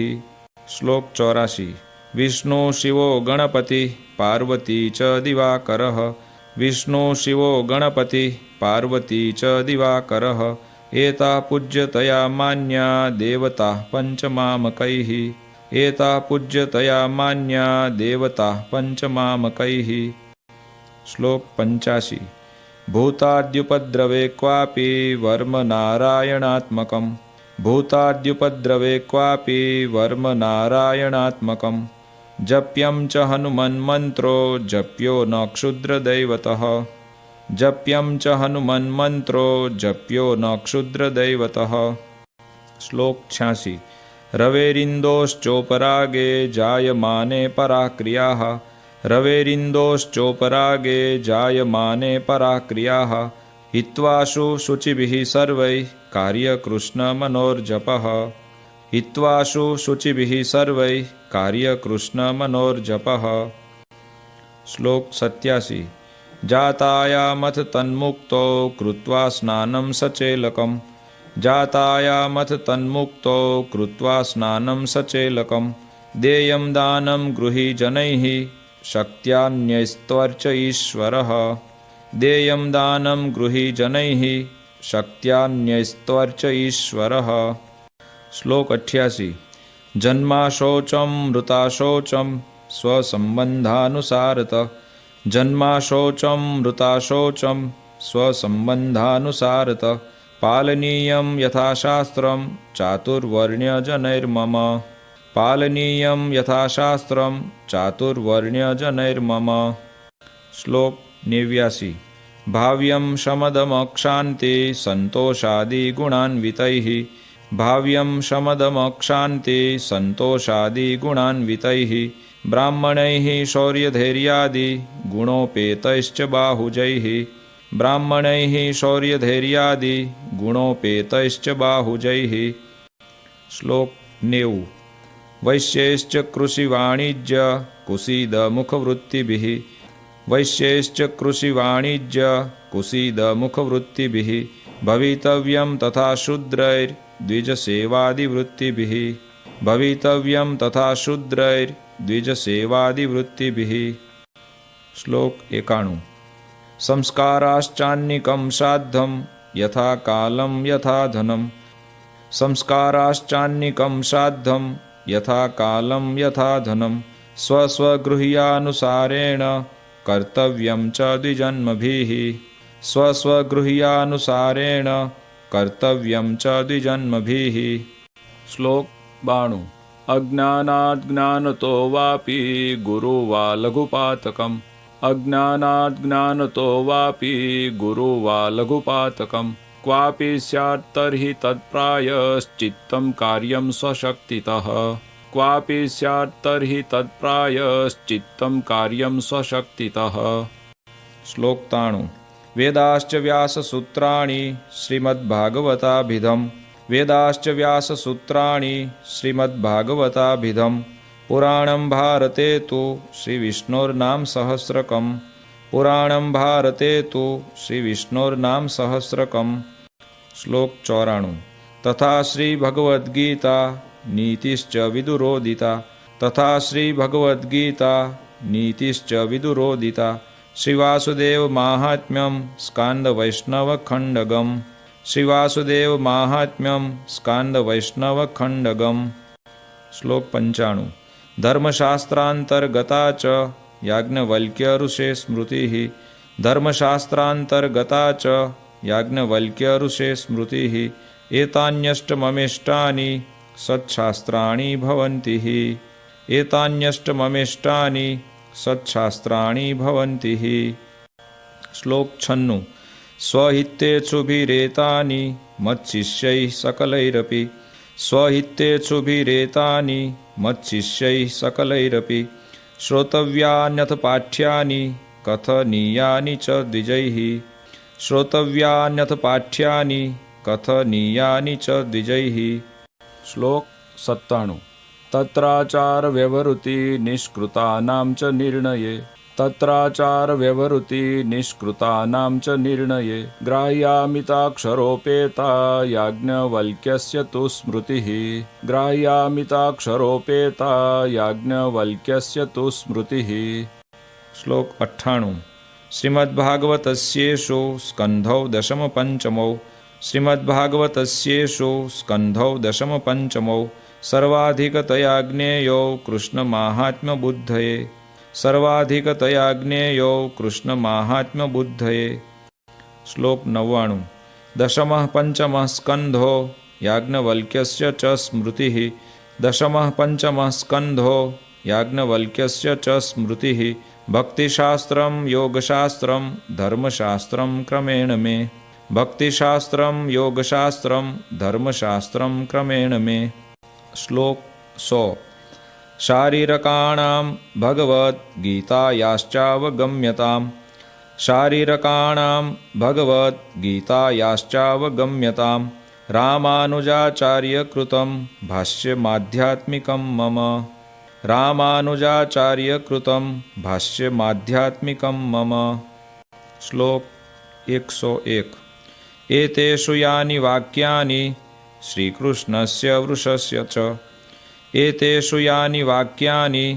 श्लोक 84। विष्णु शिवो गणपति पार्वती च दिवाकरः विष्णु शिवो गणपति पार्वती च दिवाकरः एता पूज्यतया मान्या देवता पंचमामकैः एता पूज्यतया मान्या देवता पंचमामकैः। श्लोक 85। भूताद्युपद्रवे क्वापि वर्म नारायणात्मकम् भूताद्युपद्रवे क्वापि वर्म नारायणात्मकम् जप्यं च हनुमन्मन्त्रो जप्यो न क्षुद्रदैवतः जप्यं च हनुमन्मन्त्रो जप्यो न क्षुद्रदैवतः। श्लोक 86। रवेरिन्दोश्चोपरागे जायमाने पराक्रियाः रवेरिन्दोश्चोपरागे जायमाने पराक्रियाः हित्वाशु शुचिभिः सर्वैः कार्यकृष्णमनोर्जपः हित्वाशु शुचिभिः सर्वैः कार्यकृष्णमनोर्जपः। श्लोक 87। जातायामथ तन्मुक्तो कृत्वा स्नानं सचेलकम् जातायामथ तन्मुक्तो कृत्वा स्नानं सचेलकम् देयं दानं गृही जनैः शक्त्यान्यस्त्वर्च ईश्वरः देयं दानं गृही जनैः शक्त्यान्यस्त्वर्च ईश्वरः। श्लोक 88। जन्माशोचं मृताशोचं स्वसंबंधानुसारतः जन्माशोचं मृताशोचं स्वसंबंधानुसारतः पालनीयं यथाशास्त्रं चातुर्वर्ण्यजनैर्मम पालनीयं यथाशास्त्रं चातुर्वर्ण्यजनैर्मम। श्लोक 89। भाव्यं शमदमक्षान्ते सन्तोषादिगुणान्वितैः भाव्यं शमदमक्षान्ते सन्तोषादिगुणान्वितैः ब्राह्मणैः शौर्यधैर्यादि गुणोपेतैश्च बाहुजैः ब्राह्मणैः शौर्यधैर्यादि गुणोपेतैश्च बाहुजैः। श्लोक 90। वैश्यैश्च कृषिवाणिज्य कुसीदमुखवृत्तिभिः वैश्यैश्च कृषिवाणिज्य कुसीदमुखवृत्तिभिः भवितव्यं तथा शूद्रैर्द्विजसेवादिवृत्तिभिः भवितव्यं तथा शूद्रैर्द्विजसेवादिवृत्तिभिः। श्लोक 91। संस्काराश्चान्निकं साद्धं यथा कालं यथा धनं संस्काराश्चान्निकं साद्धं यथा कालं यथा धनं स्वस्वगृह्यानुसारेण कर्तव्यं च द्विजन्मभिः स्वस्वगृह्यानुसारेण कर्तव्यं च द्विजन्मभिः। श्लोक 92। अज्ञानात् ज्ञानतो वापि गुरु वा लघुपातकम् अज्ञानात् ज्ञानतो वापि गुरु वा लघुपातकम् क्वापि स्यात् तर्हि तत्प्रायश्चित्तं कार्यं स्वशक्तितः क्वापि स्यात् तर्हि तत्प्रायश्चित्तं कार्यं स्वशक्तितः। श्लोक 93। वेदाश्च व्याससूत्राणि श्रीमद्भागवताभिधम् वेदाश्च व्याससूत्राणि श्रीमद्भागवताभिधम् पुराणं भारते तु श्रीविष्णोर्नाम सहस्रकम् पुराणं भारते तु श्रीविष्णोर्नाम सहस्रकम्। श्लोक 94। तथा श्रीभगवद्गीता नीतिश्च विदुरोदिता तथा श्रीभगवद्गीता नीतिश्च विदुरोदिता श्रीवासुदेव माहात्म्यं स्कान्दवैष्णवखण्डगम् श्रीवासुदेव माहात्म्यं स्कान्दवैष्णवखण्डगम्। श्लोक 95। धर्मशास्त्रान्तर्गता च याज्ञवल्क्य स्मृतिः धर्मशास्त्रान्तर्गता च याज्ञवल्क्य स्मृतिः एतान्यष्टममिष्टानि सत्शास्त्राणि भवन्ति एतान्यष्टममिष्टानि सत्शास्त्राणि भवन्ति। श्लोक 96। स्वहितेच्छुभिरेतानि मच्शिष्यैः सकलैरपि स्वहितेच्छुभिरेतानि मच्शिष्यैः सकलैरपि श्रोतव्यान्यथ पाठ्यानि कथनीयानि च द्विजैः श्रोतव्यान्यथ पाठ्यानि कथनीयानि च द्विजैः। श्लोक 97। तत्राचार व्यवहृति निष्कृतानां च निर्णये तत्राचार व्यवहृति निष्कृतानां च निर्णये ग्राह्यामिताक्षरोपेता याज्ञवल्क्यस्य तु स्मृतिः ग्राह्यामिताक्षरोपेता याज्ञवल्क्यस्य तु स्मृतिः। श्लोक 98। श्रीमद्भागवतस्येषु स्कन्धौ दशमपञ्चमौ श्रीमद्भागवतस्येषु स्कन्धौ दशमपञ्चमौ सर्वाधिकतया ज्ञेयो कृष्णमाहात्म्यबुद्धये सर्वाधिकतया ज्ञेयो कृष्णमाहात्म्यबुद्धये। श्लोक 99। दशमः पंचमः स्कन्धो याज्ञवल्क्यस्य च स्मृतिः दशमः पंचमः स्कन्धो याज्ञवल्क्यस्य च स्मृतिः भक्तिशास्त्रं योगशास्त्रं धर्मशास्त्रं क्रमेण मे भक्तिशास्त्रं योगशास्त्रं धर्मशास्त्रं क्रमेण मे। श्लोक 100। शारीरकाणां भगवद्गीतायाश्चावगम्यताम् शारीरकाणां भगवद्गीतायाश्चावगम्यतां रामानुजाचार्यकृतं भाष्यमाध्यात्मिकं मम रामानुजाचार्यकृतं भाष्यमाध्यात्मिकं मम। श्लोक 101। एतेषु यानि वाक्यानि श्रीकृष्णस्य वृषस्य च एतेषु यानि वाक्यानि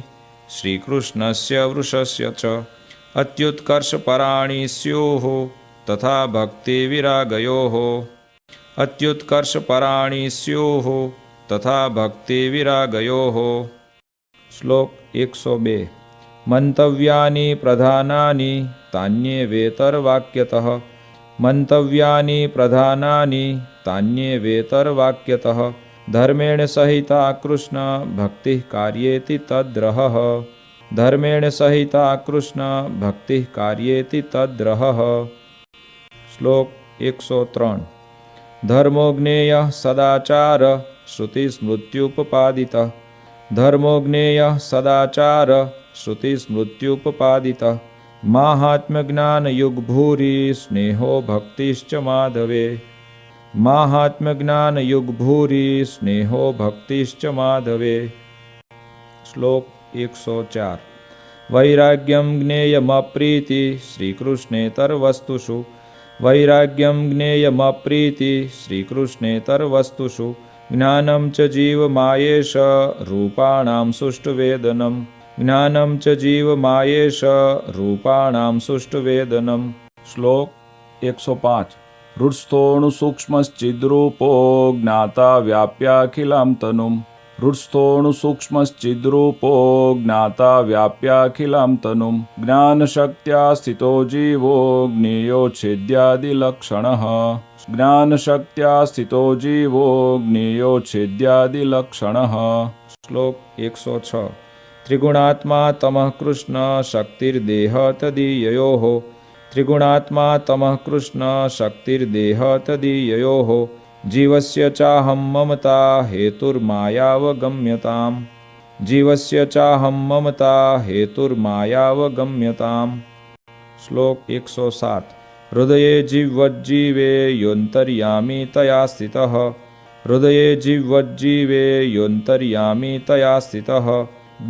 श्रीकृष्णस्य वृषस्य च अत्युत्कर्षपराणि स्युः तथा भक्तिविरागयोः अत्युत्कर्षपराणि स्युः तथा भक्तिविरागयोः। श्लोक 102। मंतव्यानि प्रधानानि तान्येवेतरवाक्यतः मंतव्यानि प्रधानानि तान्येवेतरवाक्यतः धर्मेण सहिता कृष्ण भक्तिः कार्येति तद्रहः धर्मेण सहिता कृष्ण भक्तिः कार्येति तद्रहः। श्लोक 103। धर्मो ज्ञेयः सदाचार श्रुतिस्मृत्युपपादितः धर्मो ज्ञेयः सदाचार श्रुतिस्मृत्युपपादितः माहात्म्यज्ञानयुग्भूरि स्नेहो भक्तिश्च माधवे माहात्म्यज्ञानयुग्भूरि स्नेहो भक्तिश्च माधवे। श्लोक 104। वैराग्यं ज्ञेयमप्रीति श्रीकृष्णेतरवस्तुषु वैराग्यं ज्ञेयमप्रीति श्रीकृष्णेतरवस्तुषु ज्ञानं च जीवमायेष रूपाणां सुष्ठुवेदनं ज्ञानं च जीवमायेष रूपाणां सुष्ठुवेदनं। श्लोक 105। हृत्स्थोणुसूक्ष्मश्चिद्रूपो ज्ञाता व्याप्याखिलां तनुं हृत्स्थोणुसूक्ष्मश्चिद्रूपो ज्ञाता व्याप्याखिलां तनुं ज्ञानशक्त्या स्थितो जीवो ज्ञेयोच्छेद्यादिलक्षणः ज्ञानशक्त्या स्थितो जीवो ज्ञेयोच्छेद्यादिलक्षणः। श्लोक 106। त्रिगुणात्मा तमः कृष्ण शक्तिर्देह तदीययोः त्रिगुणात्मा तमः कृष्ण शक्तिर्देह तदीययोः जीवस्य चाहं ममता हेतुर्मायावगम्यताम् जीवस्य चाहं ममता हेतुर्मायावगम्यताम्। श्लोक 107। हृदये जिह्वज्जीवे योऽन्तर्यामी तया स्थितः हृदये जिह्वज्जीवे योऽन्तर्यामी तया स्थितः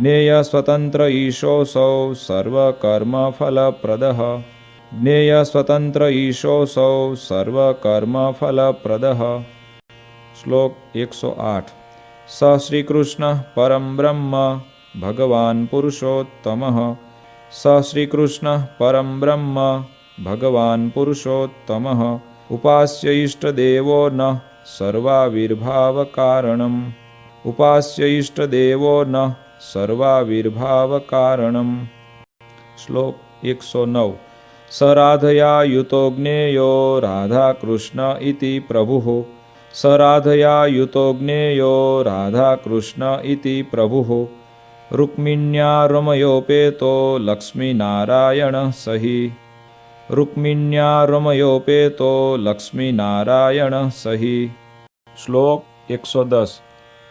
ज्ञेयस्वतन्त्र ईशोऽसौ सर्वकर्मफलप्रदः ज्ञेयस्वतन्त्र ईशोऽसौ सर्वकर्मफलप्रदः। श्लोक 108। स श्रीकृष्णः परं ब्रह्म भगवान् पुरुषोत्तमः स श्रीकृष्णः परं ब्रह्म भगवान् पुरुषोत्तमः उपास्य इष्टदेवो नः सर्वाविर्भावकारणम् उपास्य इष्टदेवो नः सर्वाविर्भावकारणम्। श्लोक 109। स राधया युतो ज्ञेयो राधाकृष्ण इति प्रभुः स राधया युतो ज्ञेयो राधाकृष्ण इति प्रभुः रुक्मिण्या रमयोपेतो लक्ष्मीनारायणः सहि रुक्मिण्या रमयोपेतो लक्ष्मीनारायणः सहि। श्लोक 110।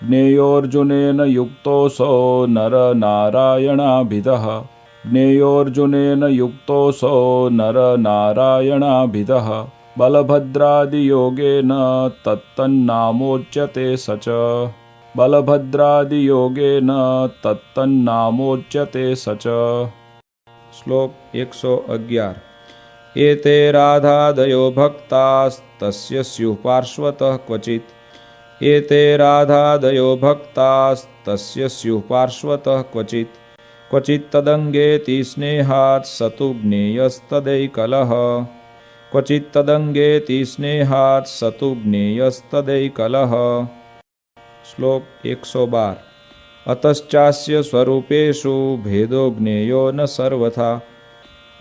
ज्ञेयोऽर्जुनेन युक्तोऽसौ नरनारायणाभिधः ज्ञेयोऽर्जुनेन युक्तोऽसौ नरनारायणाभिधः बलभद्रादियोगेन तत्तन्नामोच्यते स च बलभद्रादियोगेन तत्तन्नामोच्यते स च। श्लोक 111। एते राधादयो भक्तास्तस्य स्युः पार्श्वतः क्वचित् एते राधादयो भक्तास्तस्य स्युः पार्श्वतः क्वचित् क्वचित् तदङ्गेति स्नेहात् स तु ज्ञेयस्तदैकलः क्वचित् तदङ्गेति स्नेहात् स तु ज्ञेयस्तदैकलः। श्लोक 112। अतश्चास्य स्वरूपेषु भेदो ज्ञेयो न सर्वथा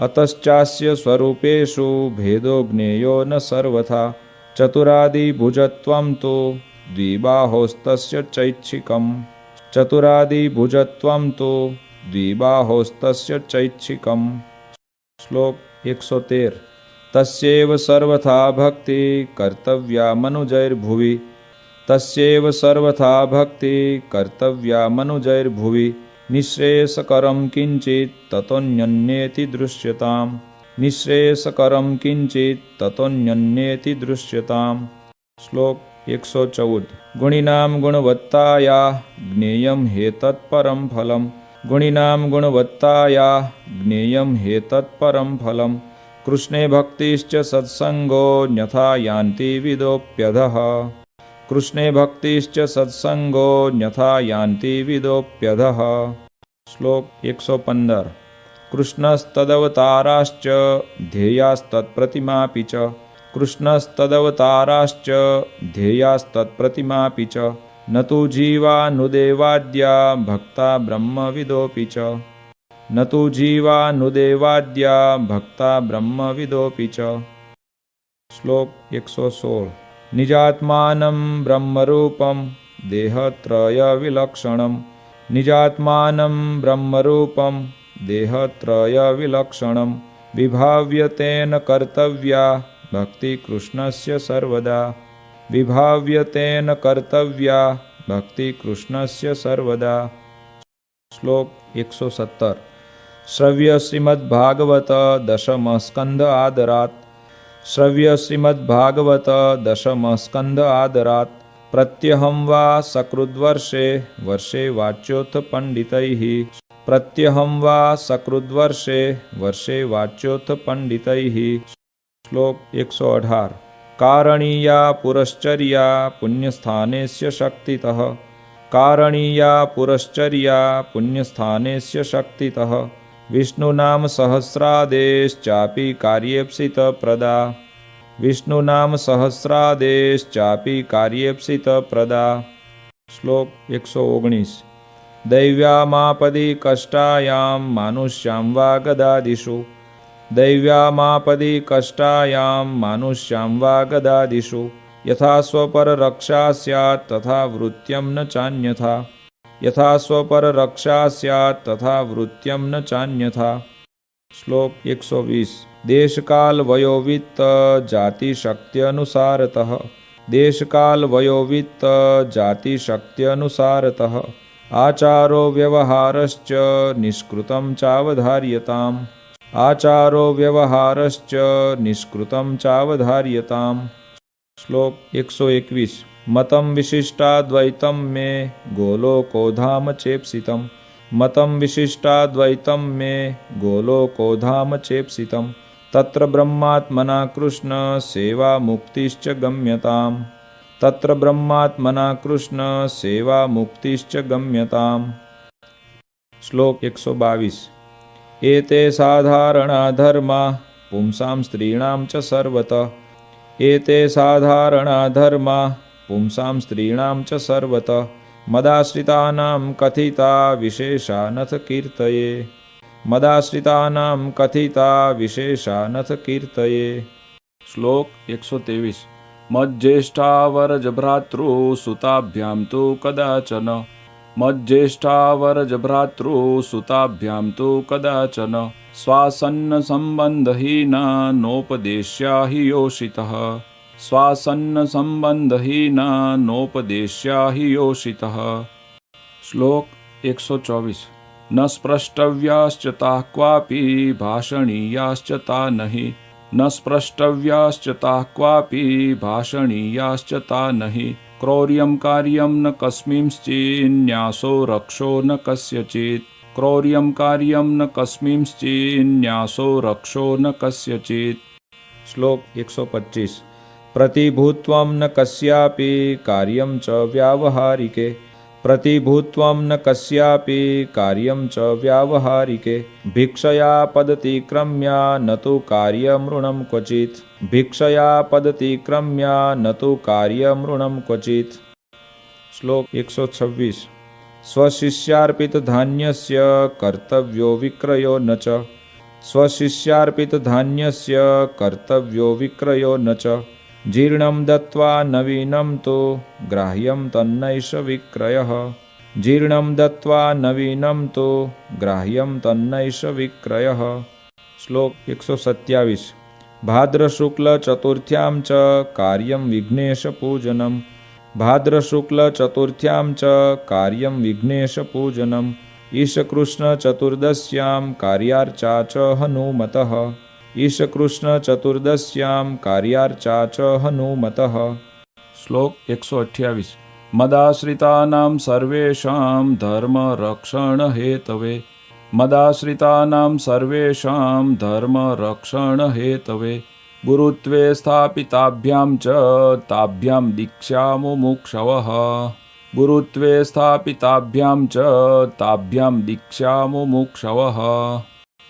अतश्चास्य स्वरूपेषु भेदो ज्ञेयो न सर्वथा चतुरादिभुजत्वं तु द्विबाहोस्तस्य चैच्छिकम् चतुरादिभुजत्वं तु द्विबाहोस्तस्य चैच्छिकम्। श्लोक 113। तस्यैव सर्वथा भक्ति कर्तव्या मनुजैर्भुवि तस्यैव सर्वथा भक्ति कर्तव्या मनुजैर्भुवि निःश्रेयसकरं किञ्चित् ततोऽन्यन्येति दृश्यताम् નિઃશ્રેયસકરમ કિંચિત તતોન્યન્યેતિ દૃશ્યતામ. શ્લોક 114. ગુણીનામ ગુણવત્તાયા જ્ઞેયમ હેતત પરમ ફલમ. ગુણીનામ ગુણવત્તાયા જ્ઞેયમ હેતત પરમ ફલમ. કૃષ્ણે ભક્તિશ્ચ સત્સંગો ન્યથા યાન્તિ વિદોપ્યધઃ. કૃષ્ણે ભક્તિશ્ચ સત્સંગો ન્યથા યાન્તિ વિદોપ્યધઃ. શ્લોક 115. કૃષ્ણસ્તદવતારાશ્ચ ધ્યેયાસ્તત્પ્રતિમાપી ચ. કૃષ્ણસ્તદવતારાશ્ચ ધ્યેયાસ્તત્પ્રતિમાપી ચ. ન તુ જીવાનુદેવાદ્યા ભક્તા બ્રહ્મવિદોપી ચ. ન તુ જીવાનુદેવાદ્યા ભક્તા બ્રહ્મવિદોપી ચ. શ્લોક 116. નિજાત્માનં બ્રહ્મરૂપં દેહત્રય વિલક્ષણમ. નિજાત્માનં બ્રહ્મરૂપં દેહત્રય વિલક્ષણમ. વિભાવ્ય તેન કર્તવ્યા ભક્તિ કૃષ્ણસ્ય સર્વદા. વિભાવ્ય તેન કર્તવ્યા ભક્તિ કૃષ્ણસ્ય સર્વદા. શ્લોક 117. શ્રવ્ય શ્રીમદ્ભાગવત દશમ સ્કંદ આદરાત. શ્રવ્ય શ્રીમદ્ભાગવત દશમ સ્કંદ આદરાત. પ્રત્યહં વા સકૃદ્વર્ષે વર્ષે વાચ્યોથ પંડિતૈઃ. પ્રત્યહં વા સકૃદ્વર્ષે વર્ષે વાચ્યોથ પંડિતૈઃ. શ્લોક 118. કારણીયા પુરશ્ચર્યા પુણ્યસ્થાનેસ્ય શક્તિતઃ. કારણીયા પુરશ્ચર્યા પુણ્યસ્થાનેસ્ય શક્તિતઃ. વિષ્ણુનામ સહસ્રાદેશ્ચાપી કાર્યેપ્સિત પ્રદા. વિષ્ણુનામ સહસ્રાદેશ્ચાપી કાર્યેપ્સિત પ્રદા. શ્લોક 119. દૈવ્યામાપદી કષ્ટાયામ માનુષ્યામ વા ગદાદિષુ. દૈવ્યામાપદી કષ્ટાયામ માનુષ્યામ વા ગદાદિષુ. યથા સ્વપરરક્ષા સ્યાत् તથા વૃત્યં ન ચાન્યથા. યથા સ્વપરરક્ષા સ્યાत् તથા વૃત્યં ન ચાન્યથા. શ્લોક 120. દેશકાલ વયોવિત્ત જાતિ શક્ત્યનુસારતઃ. દેશકાલ વયોવિત્ત જાતિ શક્ત્યનુસારતઃ. આચારો વ્યવહારશ્ચ નિષ્કૃતં ચાવધાર્યતામ. આચારો વ્યવહારશ્ચ નિષ્કૃતં ચાવધાર્યતામ. શ્લોક 121. મતં વિશિષ્ટાદ્વૈતં મે ગોલોકોધામ ચેપ્સિતમ. મતં વિશિષ્ટાદ્વૈતં મે ગોલોકોધામ ચેપ્સિતમ. તત્ર બ્રહ્માત્મના કૃષ્ણ સેવા મુક્તિશ્ચ ગમ્યતામ. તત્ર બ્રહ્માત્મના કૃષ્ણ સેવા મુક્તિશ્ચ ગમ્યતામ. શ્લોક 122. એતે સાધારણા ધર્મા પુંસાં સ્ત્રીણાં ચ સર્વતઃ. એતે સાધારણા ધર્મા પુંસાં સ્ત્રીણાં ચ સર્વતઃ. મદાશ્રિતાનાં કથિતા વિશેષા નથ કીર્તયે. મદાશ્રિતાનાં કથિતા વિશેષા નથ કીર્તયે. શ્લોક 123. મજ્જેષ્ઠાવરજભ્રાતૃ સુતાભ્યામ તુ કદાચન. મજ્જેષ્ઠાવરજભ્રાતૃ સુતાભ્યામ તુ કદાચન. સ્વાસન્ન સંબંધહીના નોપદેશ્યા હિ યોષિતઃ. સ્વાસન્ન સંબંધહીના નોપદેશ્યા હિ યોષિતઃ. શ્લોક 124. ન સ્પૃષ્ટવ્યાશ્ચ તાઃ ક્વાપી ભાષણીયાશ્ચ તા નહિ. ન સ્પૃષ્ટવ્યાશ્ચ તાઃ ક્વાપી ભાષણીયાશ્ચ તા નહિ. ક્રૌર્યં કાર્યં ન કસ્મિંશ્ચિન્યાસો રક્ષો ન કસ્યચિત. ક્રૌર્યં કાર્યં ન કસ્મિંશ્ચિન્યાસો રક્ષો ન કસ્યચિત. શ્લોક 125. પ્રતિભૂત્વં ન કસ્યાપી કાર્યં ચ વ્યાવહારિકે. પ્રતિભૂત્વં ન કસ્યાપી કાર્યં ચ વ્યાવહારિકે. ભિક્ષયા પદતિક્રમ્યા ન તુ કાર્યમૃણં ક્વચિત. ભિક્ષયા પદતિક્રમ્યા ન તુ કાર્યમૃણં ક્વચિત. શ્લોક 126. સ્વશિષ્યાર્પિત ધાન્યસ્ય કર્તવ્યો વિક્રયો ન ચ. સ્વશિષ્યાર્પિત ધાન્યસ્ય કર્તવ્યો વિક્રયો ન ચ. જીર્ણં દત્વા નવીनं તુ ગ્રાહ્યં તન્નૈષ વિક્રયઃ. જીર્ણં દત્વા નવીनं તુ ગ્રાહ્યં તન્નૈષ વિક્રયઃ. શ્લોક 127. ભાદ્રશુક્લ ચતુર્થ્યાં ચ કાર્યં વિઘ્નેશ પૂજનમ. ભાદ્રશુક્લ ચતુર્થ્યાં ચ કાર્યં વિઘ્નેશ પૂજનમ. ઈશકૃષ્ણ ચતુર્દશ્યાં કાર્યાર્ચા ચ હનુમતઃ. ईशकृष्णचतुर्दश्यां कार्यार्चा च हनुमतः। શ્લોક 128 મદાશ્રિતાનાં સર્વેષાં ધર્મરક્ષણહેતવે મદાશ્રિતાનાં સર્વેષાં ધર્મરક્ષણહેતવે ગુરુત્વે સ્થાપિતાભ્યાં ચ તાભ્યાં દીક્ષામુમુક્ષવઃ ગુરુત્વે સ્થાપિતાભ્યાં ચ તાભ્યાં દીક્ષામુમુક્ષવઃ।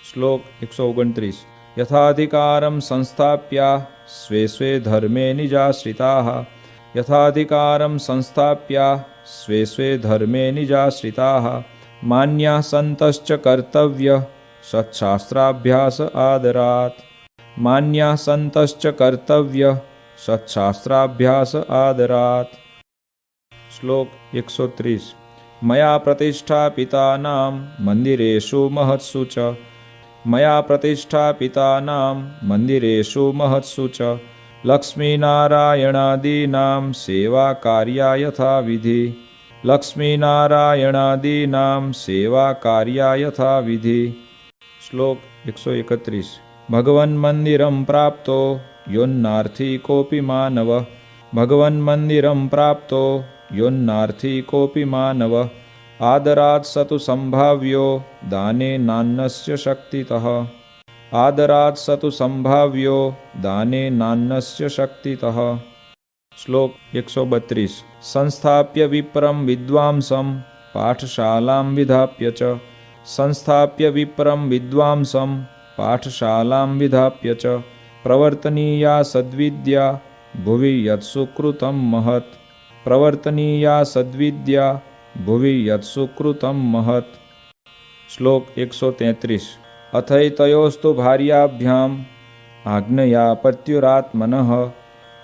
શ્લોક 129 યથાધિકારં સંસ્થાપ્યા સ્વે સ્વે ધર્મે નિજાશ્રિતાઃ યથાધિકારં સંસ્થાપ્યા સ્વે સ્વે ધર્મે નિજાશ્રિતાઃ માન્યાઃ સંતશ્ચ કર્તવ્ય સત્શાસ્ત્રાભ્યાસ આદરાત માન્યાઃ સંતશ્ચ કર્તવ્ય સત્શાસ્ત્રાભ્યાસ આદરાત। શ્લોક 130 મયા પ્રતિષ્ઠાપિતાનાં મંદિરેષુ મહત્સુ ચ મયા પ્રતિષ્ઠાપિતાનાં મંદિરેષુ મહત્સુ ચ લક્ષ્મીનારાયણાદીનાં સેવા કાર્યા યથાવિધિ લક્ષ્મીનારાયણાદીનાં સેવા કાર્યા યથાવિધિ। શ્લોક 131 ભગવન મંદિરં પ્રાપ્તો યોન્નાર્થી કોપી માનવ ભગવન મંદિરં પ્રાપ્તો યોન્નાર્થી કોપી માનવ આદરાત સતુ સંભાવ્યો દાને નાન્નસ્ય શક્તિતઃ આદરાત સતુ સંભાવ્યો દાને નાન્નસ્ય શક્તિતઃ। શ્લોક 132 સંસ્થાપ્ય વિપ્રમ વિદ્વાંસં પાઠશાલાં વિધાપ્ય ચ સંસ્થાપ્ય વિપ્રમ વિદ્વાંસં પાઠશાલાં વિધાપ્ય ચ પ્રવર્તનીયા સદ્વિદ્યા ભુવિ યત્સુકૃતં મહત પ્રવર્તનીયા સદ્વિદ્યા ભુવિ યત્સુકૃતં મહત। શ્લોક 133 અથૈતયોસ્તુ ભાર્યાભ્યામ આજ્ઞયા પત્યુરાત્મનઃ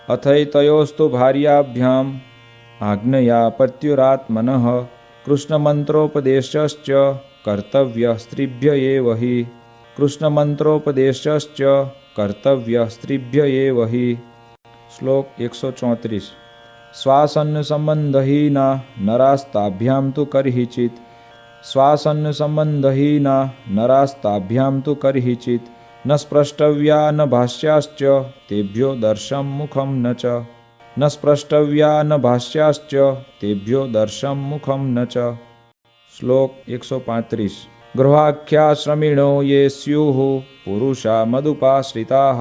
અથૈતયોસ્તુ ભાર્યાભ્યામ આજ્ઞયા પત્યુરાત્મનઃ કૃષ્ણમંત્રોપદેશશ્ચ કર્તવ્ય સ્ત્રીભ્ય એવ હિ કૃષ્ણમંત્રોપદેશશ્ચ કર્તવ્ય સ્ત્રીભ્ય એવ હિ। શ્લોક 134 શ્વાસન સંબંધહીના નરાસ્તાભ્યામ તુ કરહિચિત શ્વાસન સંબંધહીના નરાસ્તાભ્યામ તુ કરહિચિત ન સ્પૃષ્ટવ્યા ન ભાષ્યાશ્ચ તેભ્યો દર્શમ મુખમ ન ચ ન સ્પૃષ્ટવ્યા ન ભાષ્યાશ્ચ તેભ્યો દર્શમ મુખમ ન ચ। શ્લોક 135 ગૃહાખ્યાશ્રમિણો યે સ્યુઃ પુરુષા મદુપાશ્રિતાઃ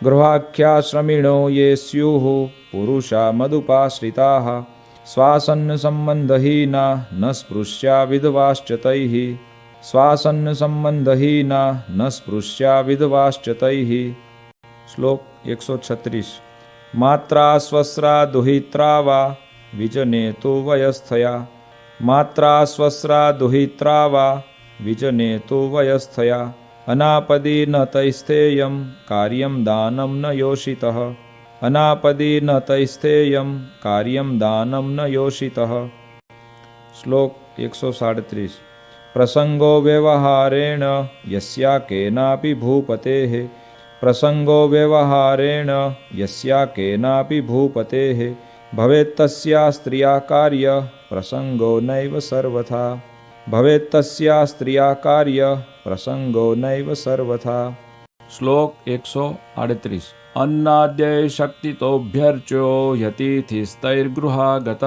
ગૃહાખ્યાશ્રમિણો યે સ્યુઃ પુરુષા મદુપાશ્રિતાઃ શ્વાસન સંબંધહીના ન સ્પૃશ્યા વિધવાશ્ચ તૈઃ શ્વાસન સંબંધહીના ન સ્પૃશ્યા વિધવાશ્ચ તૈઃ। શ્લોક 136 માત્રા સ્વસ્રા દુહિત્રા વા વિજને તુ વયસ્થયા માત્રા સ્વસ્રા દુહિત્રા વા વિજને તુ વયસ્થયા અનાપદી ન તૈસ્થેયં કાર્યં દાનં ન યોષિતઃ અનાપદી ન તૈસ્થેયં કાર્યં દાનં ન યોષિતઃ। શ્લોક 137 પ્રસંગો વ્યવહારેણ યસ્યા કેનાપી ભૂપતેઃ પ્રસંગો વ્યવહારેણ યસ્યા કેનાપી ભૂપતેઃ ભવેત્તસ્યા સ્ત્રિયા કાર્ય પ્રસંગો નૈવ સર્વથા ભવેત્તસ્યા સ્ત્રિયા કાર્ય પ્રસંગો નૈવ સર્વથા। શ્લોક 138 અન્નાદ્યય શક્તિતોભ્યર્ચ્યો યતિથિસ્તૈર્ગૃહાગતઃ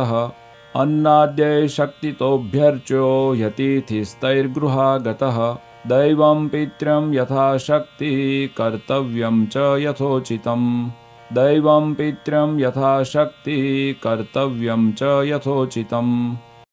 અન્નાદ્યય શક્તિતોભ્યર્ચ્યો યતિથિસ્તૈર્ગૃહાગતઃ દૈવં પિત્ર્યં યથાશક્તિ કર્તવ્યં ચ યથોચિતં દૈવં પિત્ર્યં યથાશક્તિ કર્તવ્યં ચ યથોચિતં।